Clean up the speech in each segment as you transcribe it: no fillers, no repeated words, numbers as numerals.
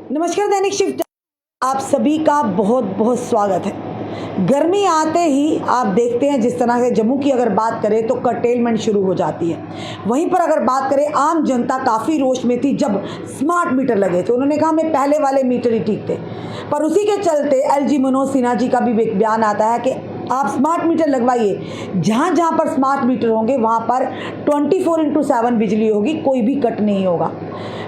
नमस्कार, दैनिक शिफ्ट आप सभी का बहुत बहुत स्वागत है। गर्मी आते ही आप देखते हैं जिस तरह से जम्मू की अगर बात करें तो कर्टेलमेंट शुरू हो जाती है। वहीं पर अगर बात करें, आम जनता काफ़ी रोष में थी जब स्मार्ट मीटर लगे थे। उन्होंने कहा हमें पहले वाले मीटर ही ठीक थे, पर उसी के चलते एलजी मनोज सिन्हा जी का भी एक बयान आता है कि आप स्मार्ट मीटर लगवाइए, जहाँ जहाँ पर स्मार्ट मीटर होंगे वहाँ पर 24/7 बिजली होगी, कोई भी कट नहीं होगा।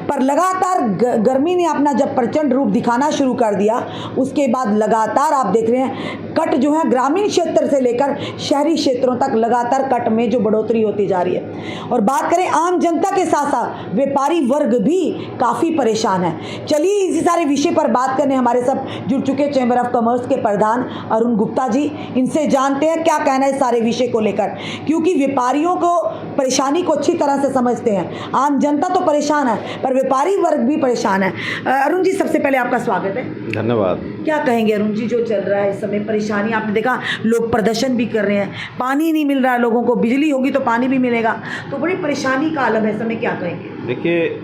पर लगातार गर्मी ने अपना जब प्रचंड रूप दिखाना शुरू कर दिया, उसके बाद लगातार आप देख रहे हैं कट जो है ग्रामीण क्षेत्र से लेकर शहरी क्षेत्रों तक लगातार कट में जो बढ़ोतरी होती जा रही है। और बात करें आम जनता के साथ साथ व्यापारी वर्ग भी काफ़ी परेशान है। चलिए इसी सारे विषय पर बात करने हमारे साथ जुड़ चुके चैम्बर ऑफ कॉमर्स के प्रधान अरुण गुप्ता जी। इनसे जानते हैं क्या कहना है इस सारे विषय को लेकर, क्योंकि व्यापारियों को परेशानी को अच्छी तरह से समझते हैं। आम जनता तो परेशान है पर व्यापारी वर्ग भी परेशान है। अरुण जी, सबसे पहले आपका स्वागत है। धन्यवाद। क्या कहेंगे अरुण जी, जो चल रहा है इस समय परेशानी? आपने देखा लोग प्रदर्शन भी कर रहे हैं, पानी नहीं मिल रहा है लोगों को, बिजली होगी तो पानी भी मिलेगा, तो बड़ी परेशानी का आलम है इस समय, क्या कहेंगे? देखिए,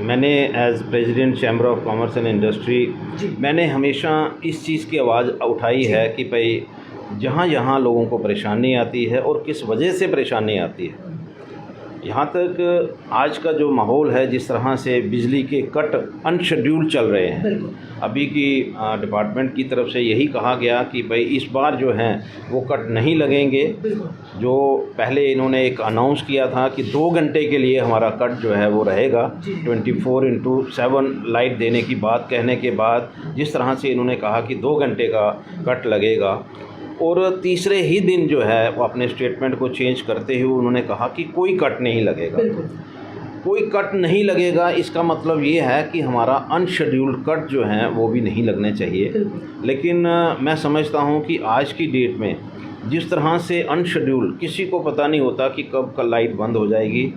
मैंने as president chamber of commerce and industry मैंने हमेशा इस चीज़ की आवाज़ उठाई है कि भाई जहाँ जहाँ लोगों को परेशानी आती है और किस वजह से परेशानी आती है, यहाँ तक आज का जो माहौल है, जिस तरह से बिजली के कट अनशेड्यूल चल रहे हैं, अभी की डिपार्टमेंट की तरफ से यही कहा गया कि भाई इस बार जो हैं वो कट नहीं लगेंगे। जो पहले इन्होंने एक अनाउंस किया था कि 2 घंटे के लिए हमारा कट जो है वो रहेगा, 24/7 लाइट देने की बात कहने के बाद जिस तरह से इन्होंने कहा कि 2 घंटे का कट लगेगा, और तीसरे ही दिन जो है वो अपने स्टेटमेंट को चेंज करते हुए उन्होंने कहा कि कोई कट नहीं लगेगा। कोई कट नहीं लगेगा, इसका मतलब ये है कि हमारा अनशेड्यूल्ड कट जो हैं वो भी नहीं लगने चाहिए। लेकिन मैं समझता हूँ कि आज की डेट में जिस तरह से अनशेड्यूल्ड, किसी को पता नहीं होता कि कब का लाइट बंद हो जाएगी।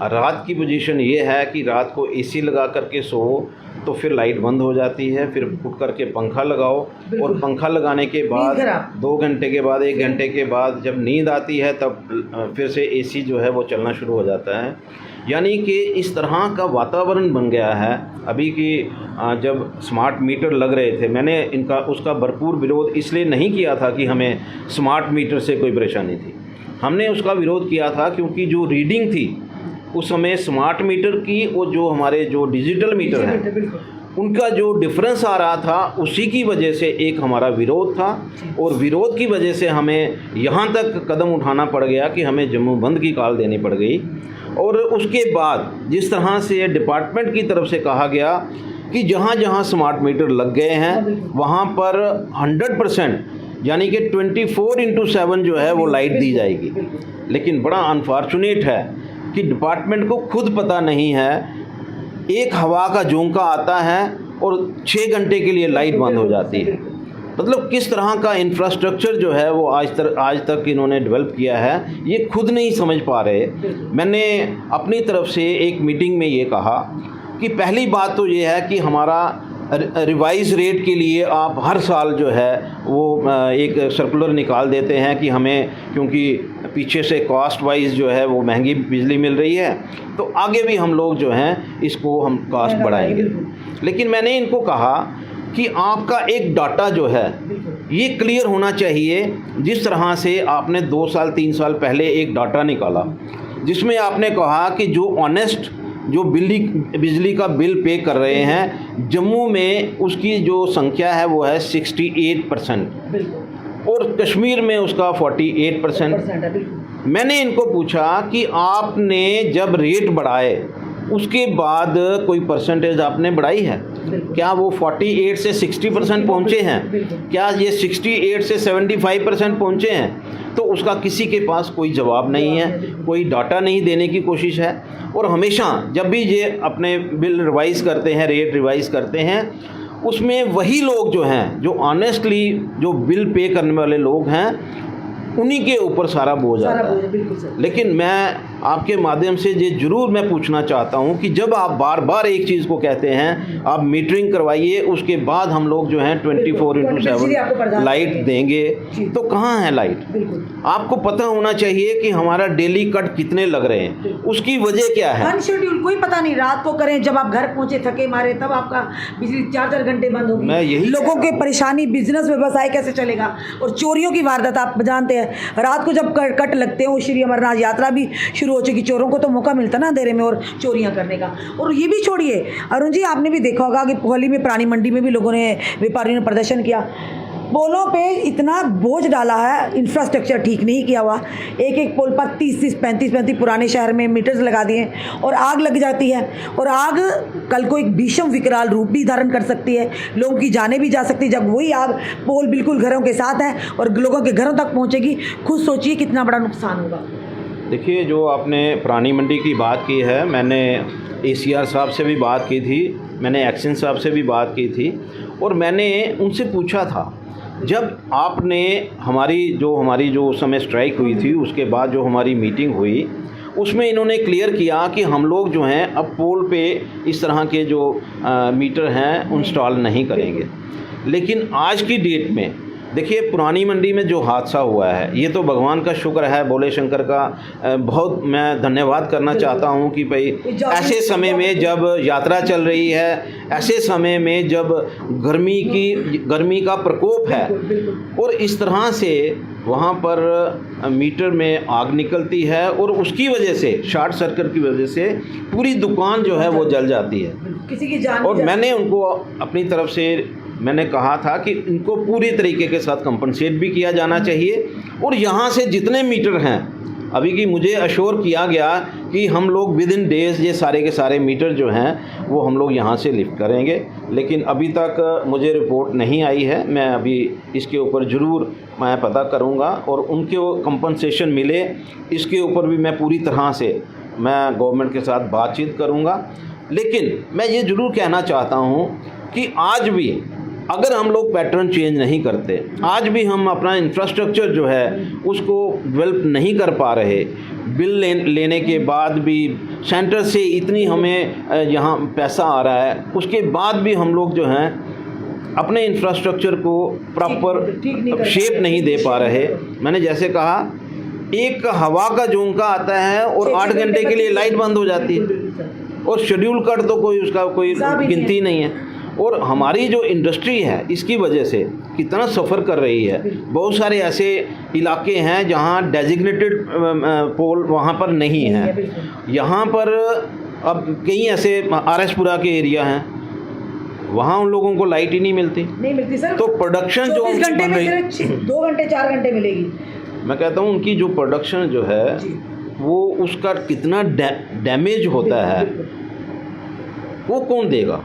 रात की पोजीशन ये है कि रात को एसी लगा करके सो तो फिर लाइट बंद हो जाती है, फिर उठ करके पंखा लगाओ, और पंखा लगाने के बाद 2 घंटे के बाद 1 घंटे के बाद जब नींद आती है तब फिर से एसी जो है वो चलना शुरू हो जाता है। यानी कि इस तरह का वातावरण बन गया है। अभी की जब स्मार्ट मीटर लग रहे थे, मैंने उसका भरपूर विरोध इसलिए नहीं किया था कि हमें स्मार्ट मीटर से कोई परेशानी थी। हमने उसका विरोध किया था क्योंकि जो रीडिंग थी उस समय स्मार्ट मीटर की और जो हमारे जो डिजिटल मीटर हैं उनका जो डिफरेंस आ रहा था, उसी की वजह से एक हमारा विरोध था, और विरोध की वजह से हमें यहाँ तक कदम उठाना पड़ गया कि हमें जम्मू बंद की कॉल देनी पड़ गई। और उसके बाद जिस तरह से डिपार्टमेंट की तरफ से कहा गया कि जहाँ जहाँ स्मार्ट मीटर लग गए हैं वहाँ पर 100% यानी कि 24/7 जो है वो लाइट दी जाएगी। लेकिन बड़ा अनफॉर्चुनेट है कि डिपार्टमेंट को खुद पता नहीं है, एक हवा का झोंका आता है और 6 घंटे के लिए लाइट बंद हो जाती है। मतलब किस तरह का इंफ्रास्ट्रक्चर जो है वो आज तक इन्होंने डेवलप किया है, ये खुद नहीं समझ पा रहे। मैंने अपनी तरफ से एक मीटिंग में ये कहा कि पहली बात तो ये है कि हमारा रिवाइज रेट के लिए आप हर साल जो है वो एक सर्कुलर निकाल देते हैं कि हमें, क्योंकि पीछे से कॉस्ट वाइज जो है वो महंगी बिजली मिल रही है, तो आगे भी हम लोग जो हैं इसको हम कॉस्ट बढ़ाएंगे। लेकिन मैंने इनको कहा कि आपका एक डाटा जो है ये क्लियर होना चाहिए। जिस तरह से आपने 2 साल 3 साल पहले एक डाटा निकाला जिसमें आपने कहा कि जो ऑनेस्ट जो बिजली का बिल पे कर रहे हैं जम्मू में, उसकी जो संख्या है वो है 68% और कश्मीर में उसका 48%। मैंने इनको पूछा कि आपने जब रेट बढ़ाए उसके बाद कोई परसेंटेज आपने बढ़ाई है क्या? वो 48 से 60% पहुँचे हैं क्या? ये 68 से 75% पहुँचे हैं? तो उसका किसी के पास कोई जवाब नहीं है, कोई डाटा नहीं देने की कोशिश है। और हमेशा जब भी ये अपने बिल रिवाइज़ करते हैं, रेट रिवाइज़ करते हैं, उसमें वही लोग जो हैं, जो ऑनेस्टली जो बिल पे करने वाले लोग हैं, उन्हीं के ऊपर सारा बोझ आता है। बिल्कुल सर। लेकिन मैं आपके माध्यम से ये जरूर मैं पूछना चाहता हूं कि जब आप बार बार एक चीज़ को कहते हैं आप मीटरिंग करवाइए, उसके बाद हम लोग जो हैं 24/7 लाइट देंगे, तो कहाँ है लाइट? आपको पता होना चाहिए कि हमारा डेली कट कितने लग रहे हैं, उसकी वजह क्या है? अनशेड्यूल कोई पता नहीं, रात को करें जब आप घर पहुंचे थके मारे तब आपका बिजली 4-4 घंटे बंद होगी। मैं यही लोगों के परेशानी, बिजनेस व्यवसाय कैसे चलेगा? और चोरियों की वारदात आप जानते हैं, रात को जब कट लगते हैं, वो श्री अमरनाथ यात्रा भी शुरू हो चुकी, चोरों को तो मौका मिलता ना अंधेरे में और चोरियां करने का। और ये भी छोड़िए अरुण जी, आपने भी देखा होगा कि कोहली में प्राणी मंडी में भी लोगों ने, व्यापारियों ने प्रदर्शन किया, पोलों पे इतना बोझ डाला है, इंफ्रास्ट्रक्चर ठीक नहीं किया हुआ, एक एक पोल पर 30-30, 35-35 पुराने शहर में मीटर्स लगा दिए और आग लग जाती है। और आग कल को एक भीषण विकराल रूप भी धारण कर सकती है, लोगों की जानें भी जा सकती है। जब वही आग पोल बिल्कुल घरों के साथ है और लोगों के घरों तक पहुंचेगी, खुद सोचिए कितना बड़ा नुकसान होगा। देखिए, जो आपने प्राणी मंडी की बात की है, मैंने ACR साहब से भी बात की थी, मैंने एक्शन साहब से भी बात की थी, और मैंने उनसे पूछा था, जब आपने हमारी जो उस समय स्ट्राइक हुई थी, उसके बाद जो हमारी मीटिंग हुई, उसमें इन्होंने क्लियर किया कि हम लोग जो हैं अब पोल पे इस तरह के जो मीटर हैं इंस्टॉल नहीं करेंगे। लेकिन आज की डेट में देखिए, पुरानी मंडी में जो हादसा हुआ है, ये तो भगवान का शुक्र है, भोले शंकर का बहुत मैं धन्यवाद करना चाहता हूँ कि भाई ऐसे समय में जब यात्रा चल रही है, ऐसे समय में जब गर्मी का प्रकोप है और इस तरह से वहाँ पर मीटर में आग निकलती है और उसकी वजह से, शॉर्ट सर्किट की वजह से पूरी दुकान जो है वो जल जाती है, किसी की जान। और मैंने उनको अपनी तरफ से मैंने कहा था कि इनको पूरी तरीके के साथ कंपनसेट भी किया जाना चाहिए, और यहाँ से जितने मीटर हैं अभी की मुझे अश्योर किया गया कि हम लोग विद इन डेज ये सारे के सारे मीटर जो हैं वो हम लोग यहाँ से लिफ्ट करेंगे। लेकिन अभी तक मुझे रिपोर्ट नहीं आई है, मैं अभी इसके ऊपर ज़रूर मैं पता करूँगा और उनको कंपनसेशन मिले, इसके ऊपर भी मैं पूरी तरह से मैं गवर्नमेंट के साथ बातचीत करूँगा। लेकिन मैं ये ज़रूर कहना चाहता हूँ कि आज भी अगर हम लोग पैटर्न चेंज नहीं करते, आज भी हम अपना इंफ्रास्ट्रक्चर जो है उसको डेवलप नहीं कर पा रहे, बिल लेने के बाद भी सेंटर से इतनी हमें यहाँ पैसा आ रहा है, उसके बाद भी हम लोग जो हैं अपने इंफ्रास्ट्रक्चर को प्रॉपर शेप नहीं दे पा रहे। मैंने जैसे कहा, एक हवा का झोंका आता है और 8 घंटे के लिए लाइट बंद हो जाती है, और शेड्यूल कट तो कोई उसका कोई गिनती नहीं है। और हमारी जो इंडस्ट्री है इसकी वजह से कितना सफ़र कर रही है। बहुत सारे ऐसे इलाके हैं जहां डेजिग्नेटेड पोल वहां पर नहीं है, यहाँ पर अब कई ऐसे RS-पुरा के एरिया हैं, वहाँ उन लोगों को लाइट ही नहीं मिलती सर। तो प्रोडक्शन जो 24 घंटे में सिर्फ 2 घंटे 4 घंटे मिलेगी। मैं कहता हूँ उनकी जो प्रोडक्शन जो है वो उसका कितना डैमेज होता है वो कौन देगा?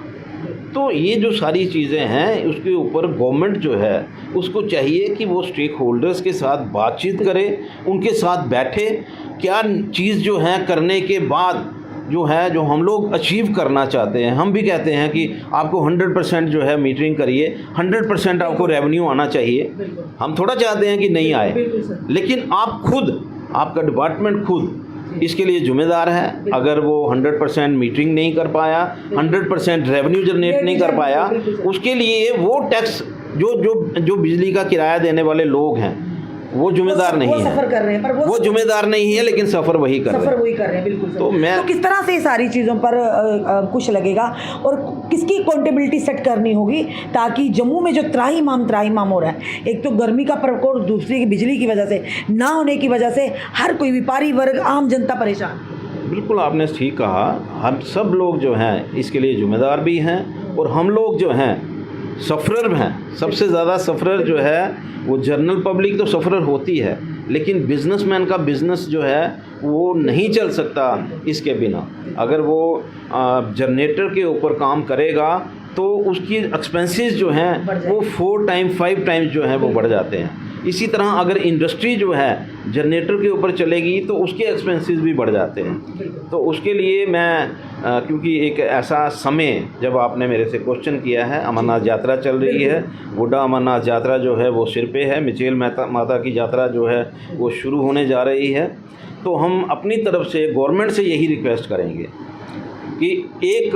तो ये जो सारी चीज़ें हैं उसके ऊपर गवर्नमेंट जो है उसको चाहिए कि वो स्टेक होल्डर्स के साथ बातचीत करे, उनके साथ बैठे, क्या चीज़ जो है करने के बाद जो है जो हम लोग अचीव करना चाहते हैं। हम भी कहते हैं कि आपको 100% जो है मीटरिंग करिए, 100% आपको रेवेन्यू आना चाहिए। हम थोड़ा चाहते हैं कि नहीं आए, लेकिन आप खुद, आपका डिपार्टमेंट खुद इसके लिए जिम्मेदार है। अगर वो 100% मीटरिंग नहीं कर पाया, 100% रेवेन्यू जनरेट नहीं कर पाया, उसके लिए वो टैक्स जो बिजली का किराया देने वाले लोग हैं वो जिम्मेदार नहीं है, सफर कर रहे हैं, पर वो जिम्मेदार नहीं है, लेकिन सफ़र वही कर रहे हैं। बिल्कुल। तो किस तरह से सारी चीज़ों पर कुछ लगेगा और किसकी अकाउंटेबिलिटी सेट करनी होगी ताकि जम्मू में जो त्राहिमाम हो रहा है, एक तो गर्मी का प्रकोप, दूसरी की बिजली की वजह से ना होने की वजह से हर कोई व्यापारी वर्ग, आम जनता परेशान। बिल्कुल आपने ठीक कहा, हम सब लोग जो हैं इसके लिए जिम्मेदार भी हैं, और हम लोग जो हैं सफ़रर हैं। सबसे ज़्यादा सफ़रर जो है वो जनरल पब्लिक तो सफ़रर होती है, लेकिन बिजनेसमैन का बिज़नेस जो है वो नहीं चल सकता इसके बिना। अगर वो जनरेटर के ऊपर काम करेगा तो उसकी एक्सपेंसेस जो हैं वो 4 टाइम 5 टाइम्स जो हैं वो बढ़ जाते हैं। इसी तरह अगर इंडस्ट्री जो है जनरेटर के ऊपर चलेगी तो उसके एक्सपेंसेस भी बढ़ जाते हैं। तो उसके लिए मैं क्योंकि एक ऐसा समय, जब आपने मेरे से क्वेश्चन किया है, अमरनाथ यात्रा चल रही है, बुढ़ा अमरनाथ यात्रा जो है वो सिर पे है, मिचेल माता की यात्रा जो है वो शुरू होने जा रही है। तो हम अपनी तरफ से गवर्नमेंट से यही रिक्वेस्ट करेंगे कि एक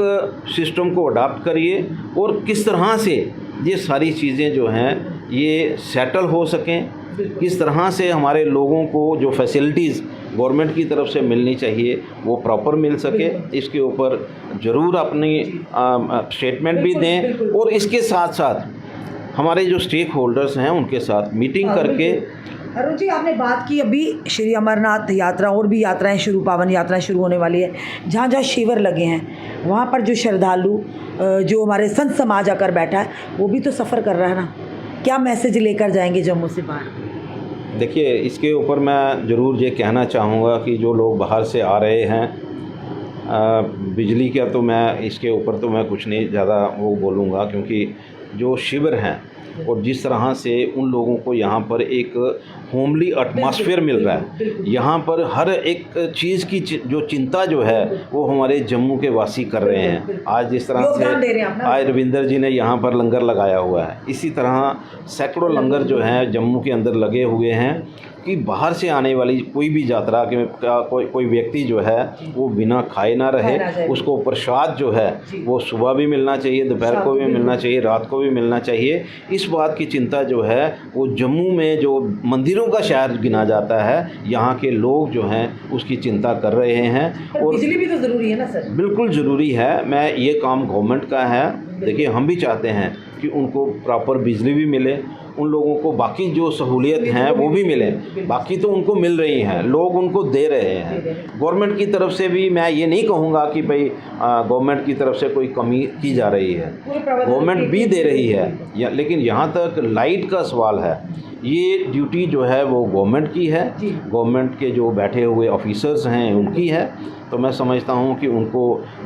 सिस्टम को अडाप्ट करिए और किस तरह से ये सारी चीज़ें जो हैं ये सेटल हो सकें, किस तरह से हमारे लोगों को जो फैसिलिटीज़ गवर्नमेंट की तरफ से मिलनी चाहिए वो प्रॉपर मिल सके, इसके ऊपर ज़रूर अपनी स्टेटमेंट भी दें। और इसके साथ साथ हमारे जो स्टेक होल्डर्स हैं उनके साथ मीटिंग करके। अरुण जी, आपने बात की अभी श्री अमरनाथ यात्रा, और भी यात्राएं पावन यात्राएं शुरू होने वाली है। जहाँ जहाँ शिविर लगे हैं वहाँ पर जो श्रद्धालु, जो हमारे संत समाज आकर बैठा है, वो भी तो सफ़र कर रहा है ना। क्या मैसेज लेकर जाएंगे जम्मू से बाहर? देखिए, इसके ऊपर मैं ज़रूर ये कहना चाहूँगा कि जो लोग बाहर से आ रहे हैं, बिजली का तो मैं इसके ऊपर तो मैं कुछ नहीं ज़्यादा वो बोलूँगा, क्योंकि जो शिविर हैं और जिस तरह से उन लोगों को यहाँ पर एक होमली एटमॉस्फेयर मिल रहा है, यहाँ पर हर एक चीज़ की जो चिंता जो है वो हमारे जम्मू के वासी कर रहे हैं। आज जिस तरह से आज रविंदर जी ने यहाँ पर लंगर लगाया हुआ है, इसी तरह सैकड़ों लंगर जो हैं जम्मू के अंदर लगे हुए हैं कि बाहर से आने वाली कोई भी यात्रा के कोई व्यक्ति जो है वो बिना खाए ना रहे। उसको प्रसाद जो है वो सुबह भी मिलना चाहिए, दोपहर को भी मिलना चाहिए, रात को भी मिलना चाहिए। इस बात की चिंता जो है वो जम्मू में जो मंदिरों का शहर गिना जाता है, यहाँ के लोग जो हैं उसकी चिंता कर रहे हैं। और बिजली भी तो ज़रूरी है ना सर? बिल्कुल ज़रूरी है। मैं ये काम गवर्नमेंट का है। देखिए, हम भी चाहते हैं कि उनको प्रॉपर बिजली भी मिले, उन लोगों को बाकी जो सहूलियत हैं वो भी मिले। बाकी तो उनको मिल रही हैं, लोग उनको दे रहे हैं। गवर्नमेंट की तरफ से भी मैं ये नहीं कहूँगा कि भाई गवर्नमेंट की तरफ से कोई कमी की जा रही है, गवर्नमेंट भी दे रही है। लेकिन यहाँ तक लाइट का सवाल है, ये ड्यूटी जो है वो गवर्नमेंट की है, गवर्नमेंट के जो बैठे हुए ऑफिसर्स हैं उनकी है। तो मैं समझता हूँ कि उनको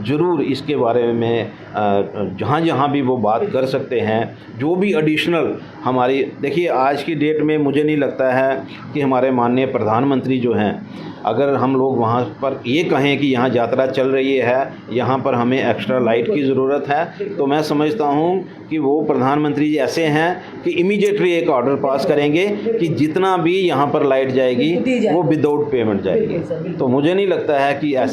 ज़रूर इसके बारे में जहाँ जहाँ भी वो बात कर सकते हैं, जो भी एडिशनल हमारी, देखिए आज की डेट में मुझे नहीं लगता है कि हमारे माननीय प्रधानमंत्री जो हैं, अगर हम लोग वहाँ पर ये कहें कि यहाँ यात्रा चल रही है, यहाँ पर हमें एक्स्ट्रा लाइट की ज़रूरत है, तो मैं समझता हूँ कि वो प्रधानमंत्री जी ऐसे हैं कि इमीडिएटली एक ऑर्डर पास करेंगे कि जितना भी यहाँ पर लाइट जाएगी वो विदाउट पेमेंट जाएगी। तो मुझे नहीं लगता है कि ऐसी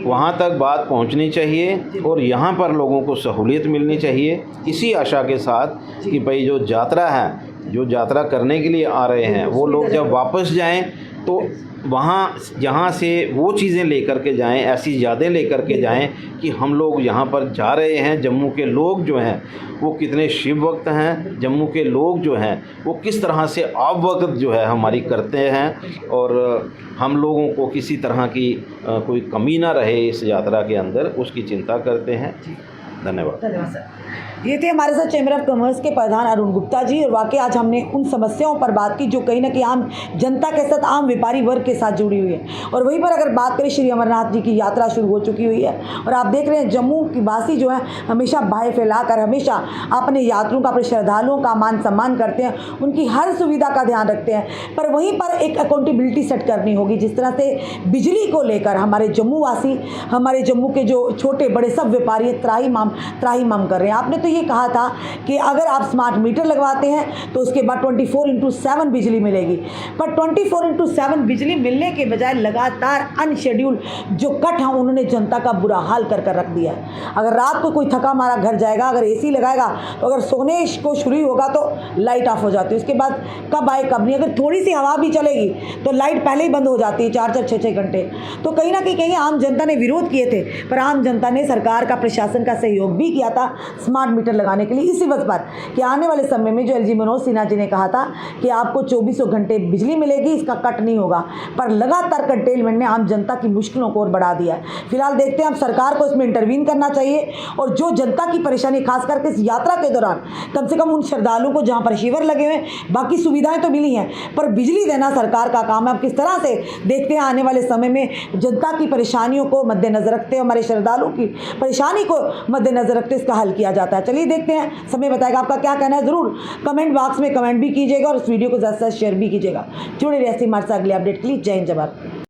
वहाँ तक बात पहुँचनी चाहिए और यहाँ पर लोगों को सहूलियत मिलनी चाहिए। इसी आशा के साथ कि भाई जो यात्रा है, जो यात्रा करने के लिए आ रहे हैं, वो लोग जब वापस जाएं तो वहाँ जहाँ से वो चीज़ें लेकर के जाएं, ऐसी यादें लेकर के जाएं कि हम लोग यहाँ पर जा रहे हैं। जम्मू के लोग जो हैं वो कितने शिव भक्त हैं, जम्मू के लोग जो हैं वो किस तरह से आवभगत जो है हमारी करते हैं, और हम लोगों को किसी तरह की कोई कमी ना रहे इस यात्रा के अंदर, उसकी चिंता करते हैं। धन्यवाद सर। ये थे हमारे साथ चैम्बर ऑफ कॉमर्स के प्रधान अरुण गुप्ता जी। और वाकई आज हमने उन समस्याओं पर बात की जो कहीं ना कहीं आम जनता के साथ, आम व्यापारी वर्ग के साथ जुड़ी हुई है। और वहीं पर अगर बात करें, श्री अमरनाथ जी की यात्रा शुरू हो चुकी हुई है और आप देख रहे हैं जम्मू की वासी जो है हमेशा बाहें फैलाकर हमेशा अपने यात्रियों का, अपने श्रद्धालुओं का मान सम्मान करते हैं, उनकी हर सुविधा का ध्यान रखते हैं। पर वहीं पर एक अकाउंटेबिलिटी सेट करनी होगी। जिस तरह से बिजली को लेकर हमारे जम्मू वासी, हमारे जम्मू के जो छोटे बड़े सब व्यापारी त्राहिमाम कर रहे हैं। आपने तो ये कहा था कि अगर आप स्मार्ट मीटर लगवाते हैं तो उसके बाद 24/7 बिजली मिलेगी, पर 24/7 बिजली मिलने के बजाय लगातार अनशेड्यूल जो कट हैं उन्होंने जनता का बुरा हाल कर रख दिया है। अगर रात को कोई थका मारा घर जाएगा, अगर एसी लगाएगा तो अगर सोने को शुरू होगा तो लाइट ऑफ हो जाती है, उसके बाद कब आए कब नहीं। अगर थोड़ी सी हवा भी चलेगी तो लाइट पहले ही बंद हो जाती है 4-4, 6-6 घंटे। तो कहीं ना कहीं आम जनता ने विरोध किए थे, पर आम जनता ने सरकार का, प्रशासन का सहयोग भी किया था स्मार्ट मीटर लगाने के लिए, इसी वजह पर कि आने वाले समय में जो एलजी मनोज सिन्हा जी ने कहा था कि आपको 24 घंटे बिजली मिलेगी, इसका कट नहीं होगा, पर लगातार कंटेनमेंट ने आम जनता की मुश्किलों को और बढ़ा दिया। फिलहाल देखते हैं, अब सरकार को इसमें इंटरवीन करना चाहिए और जो जनता की परेशानी, खास करके इस यात्रा के दौरान कम से कम उन श्रद्धालुओं को जहाँ पर शिविर लगे हुए, बाकी सुविधाएं तो मिली हैं, पर बिजली देना सरकार का काम है। अब किस तरह से देखते हैं आने वाले समय में जनता की परेशानियों को मद्देनजर रखते हुए, हमारे श्रद्धालुओं की परेशानी को मद्देनजर मद्देनजर रखते इसका हल किया जाता है। चलिए देखते हैं, समय बताएगा आपका क्या कहना है। ज़रूर कमेंट बॉक्स में कमेंट भी कीजिएगा और इस वीडियो को ज़्यादा से ज़्यादा शेयर भी कीजिएगा। जुड़े रहिए हमारे साथ अगले अपडेट के लिए। जय हिंद, जय भारत।